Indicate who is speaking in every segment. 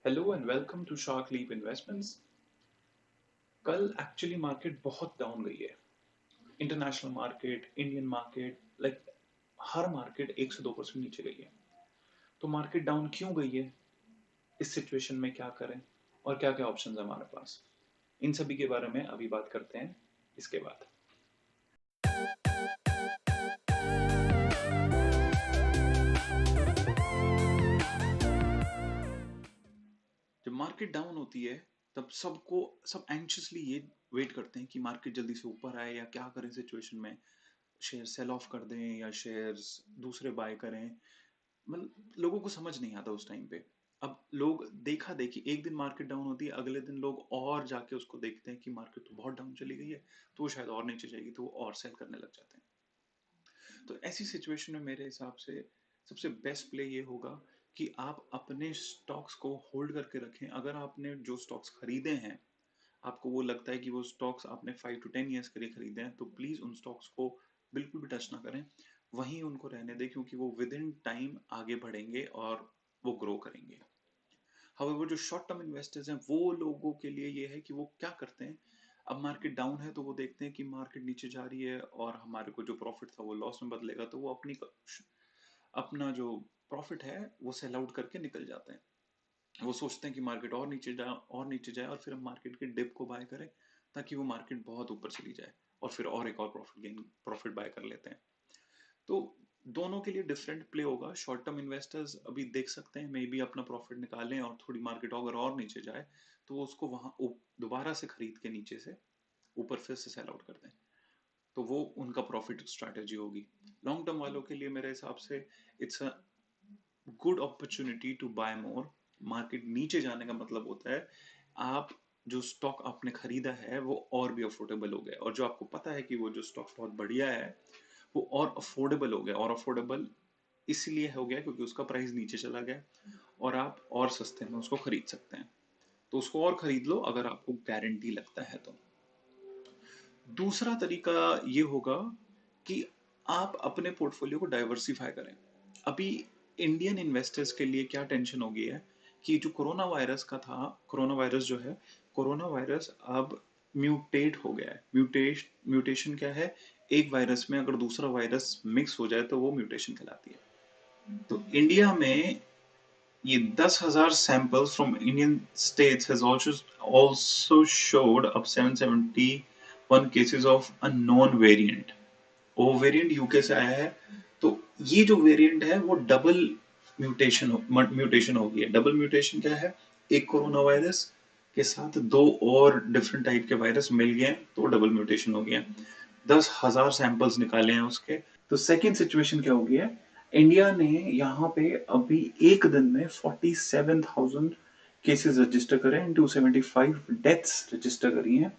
Speaker 1: Hello and welcome to Shark Leap Investments. कल actually market बहुत down गई है। इंटरनेशनल मार्केट, इंडियन मार्केट, हर मार्केट 1 से 2% नीचे गई है। तो मार्केट डाउन क्यों गई है, इस सिचुएशन में क्या करें और क्या क्या ऑप्शन है हमारे पास, इन सभी के बारे में अभी बात करते हैं इसके बाद। जब मार्केट डाउन होती है तब सब एंशियसली ये वेट करते हैं कि मार्केट जल्दी से ऊपर आए या क्या करें सिचुएशन में। शेयर सेल ऑफ कर दें या शेयर्स दूसरे बाय करें। मतलब लोगों को समझ नहीं आता उस टाइम पे। अब लोग देखा देखी एक दिन मार्केट डाउन होती है, अगले दिन लोग और जाके उसको देखते हैं कि मार्केट तो बहुत डाउन चली गई है, तो वो शायद और नीचे जाएगी, तो वो और सेल करने लग जाते हैं। तो ऐसी सिचुएशन में मेरे हिसाब से सबसे बेस्ट प्ले ये होगा कि आप अपने स्टॉक्स को होल्ड करके रखें। अगर आपने जो स्टॉक्स खरीदे हैं, आपको वो लगता है कि वो स्टॉक्स आपने 5 to 10 ईयर्स के लिए खरीदे हैं, तो प्लीज उन स्टॉक्स को बिल्कुल भी टच ना करें। वहीं उनको रहने दें, क्योंकि वो विद इन टाइम आगे बढ़ेंगे और वो ग्रो करेंगे। हाउएवर जो शॉर्ट टर्म इन्वेस्टर्स हैं, वो लोगों के लिए ये है कि वो क्या करते हैं। अब मार्केट डाउन है तो वो देखते हैं कि मार्केट नीचे जा रही है और हमारे को जो प्रॉफिट था वो लॉस में बदलेगा, तो वो अपना जो प्रॉफिट है वो सेल आउट करके निकल जाते हैं। वो सोचते हैं कि मार्केट और नीचे जाए और फिर हम मार्केट के डिप को बाय करें, ताकि वो मार्केट बहुत ऊपर चली जाए और फिर और एक और प्रॉफिट बाय कर लेते हैं। तो दोनों के लिए डिफरेंट प्ले होगा। शॉर्ट टर्म इन्वेस्टर्स अभी देख सकते हैं, मे बी अपना प्रॉफिट निकालें और थोड़ी मार्केट अगर और नीचे जाए तो वो उसको वहां दोबारा से खरीद के नीचे से ऊपर फिर से सेल आउट कर दें, तो वो उनका प्रॉफिट स्ट्रैटेजी होगी। लॉन्ग टर्म वालों के लिए मेरे हिसाब से it's a good opportunity to buy more. Market नीचे जाने का मतलब होता है आप जो स्टॉक आपने खरीदा है वो और भी अफोर्डेबल हो गया, और जो आपको पता है कि वो जो स्टॉक बहुत बढ़िया है वो और अफोर्डेबल हो गया। और अफोर्डेबल इसलिए हो गया क्योंकि उसका प्राइस नीचे चला गया और आप और सस्ते में उसको खरीद सकते हैं। तो उसको और खरीद लो अगर आपको गारंटी लगता है तो। दूसरा तरीका ये होगा कि आप अपने पोर्टफोलियो को डाइवर्सिफाई करें। अभी इंडियन इन्वेस्टर्स के लिए क्या टेंशन हो गई है कि जो कोरोना वायरस का था, कोरोना वायरस जो है, कोरोना वायरस अब म्यूटेट हो गया है। म्यूटेशन क्या है? एक वायरस में अगर दूसरा वायरस मिक्स हो जाए तो वो म्यूटेशन कहलाती है। तो इंडिया में ये 10,000 samples from Indian states has also showed up 771 cases of a known variant। वो वेरिएंट यूके से आया है। तो ये जो वेरिएंट है वो डबल म्यूटेशन हो गई है। डबल म्यूटेशन क्या है? एक कोरोना वायरस के साथ दो और डिफरेंट टाइप के वायरस मिल गए हैं, तो डबल म्यूटेशन हो गया। 10,000 सैंपल्स निकाले हैं उसके। तो सेकेंड सिचुएशन क्या हो गया है? इंडिया ने यहाँ पे अभी एक दिन में 47,000 केसेस रजिस्टर करे हैं, 275 डेथ्स रजिस्टर करी हैं,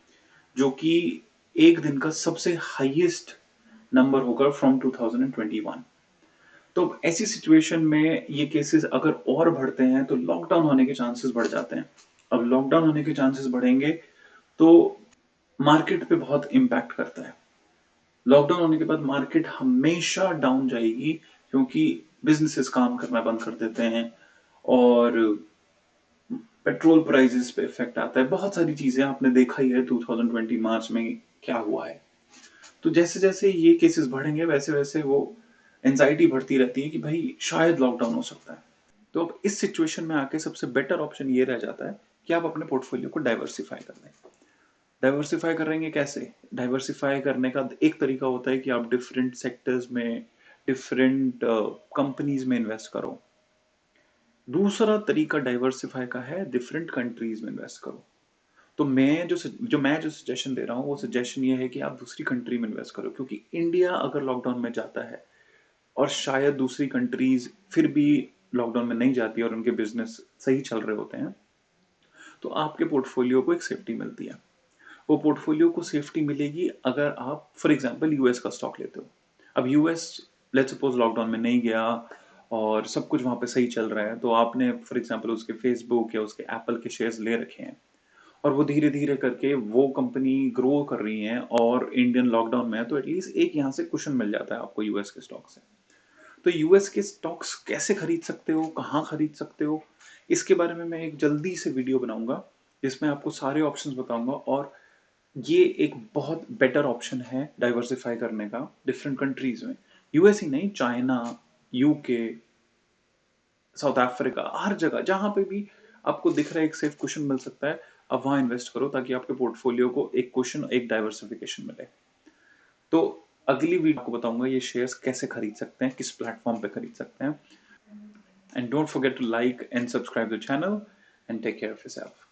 Speaker 1: जो कि एक दिन का सबसे हाईएस्ट नंबर होगा फ्रॉम 2021। तो ऐसी सिचुएशन में ये केसेस अगर और बढ़ते हैं तो लॉकडाउन होने के चांसेस बढ़ जाते हैं। अब लॉकडाउन होने के चांसेस बढ़ेंगे तो मार्केट पे बहुत इंपैक्ट करता है। लॉकडाउन होने के बाद मार्केट हमेशा डाउन जाएगी, क्योंकि बिजनेसेस काम करना बंद कर देते हैं और पेट्रोल प्राइसेस पे इफेक्ट आता है। बहुत सारी चीजें आपने देखा ही है 2020 मार्च में क्या हुआ है। तो जैसे जैसे ये केसेस बढ़ेंगे वैसे वैसे वो एंजाइटी बढ़ती रहती है कि भाई शायद लॉकडाउन हो सकता है। तो अब इस सिचुएशन में आके सबसे बेटर ऑप्शन ये रह जाता है कि आप अपने पोर्टफोलियो को डाइवर्सिफाई कर लें। डाइवर्सिफाई करेंगे कैसे? डाइवर्सिफाई करने का एक तरीका होता है कि आप डिफरेंट सेक्टर्स में, डिफरेंट कंपनीज में इन्वेस्ट करो। दूसरा तरीका डाइवर्सिफाई का है डिफरेंट कंट्रीज में इन्वेस्ट करो। तो मैं जो सजेशन दे रहा हूँ वो सजेशन ये है कि आप दूसरी कंट्री में इन्वेस्ट करो, क्योंकि इंडिया अगर लॉकडाउन में जाता है और शायद दूसरी कंट्रीज फिर भी लॉकडाउन में नहीं जाती और उनके बिजनेस सही चल रहे होते हैं, तो आपके पोर्टफोलियो को एक सेफ्टी मिलती है। वो पोर्टफोलियो को सेफ्टी मिलेगी अगर आप फॉर एग्जांपल यूएस का स्टॉक लेते हो। अब यूएस लेट्स सपोज लॉकडाउन में नहीं गया और सब कुछ वहां पे सही चल रहा है, तो आपने फॉर एग्जांपल उसके फेसबुक या उसके एप्पल के शेयर्स ले रखे हैं और वो धीरे धीरे करके वो कंपनी ग्रो कर रही है और इंडियन लॉकडाउन में है, तो एटलीस्ट एक यहाँ से कुशन मिल जाता है आपको यूएस के स्टॉक से। तो यूएस के स्टॉक्स कैसे खरीद सकते हो, कहाँ खरीद सकते हो, इसके बारे में मैं एक जल्दी से वीडियो बनाऊंगा जिसमें आपको सारे ऑप्शंस बताऊंगा। और ये एक बहुत बेटर ऑप्शन है डाइवर्सिफाई करने का डिफरेंट कंट्रीज में, यूएस ही नहीं, चाइना, यूके, साउथ अफ्रीका, हर जगह जहां पे भी आपको दिख रहा है एक सेफ क्वेश्चन मिल सकता है, आप वहां इन्वेस्ट करो ताकि आपके पोर्टफोलियो को एक क्वेश्चन, एक डाइवर्सिफिकेशन मिले। तो अगली वीडियो आपको बताऊंगा ये शेयर्स कैसे खरीद सकते हैं, किस प्लेटफॉर्म पे खरीद सकते हैं। And don't forget to like and subscribe the channel and take care of yourself.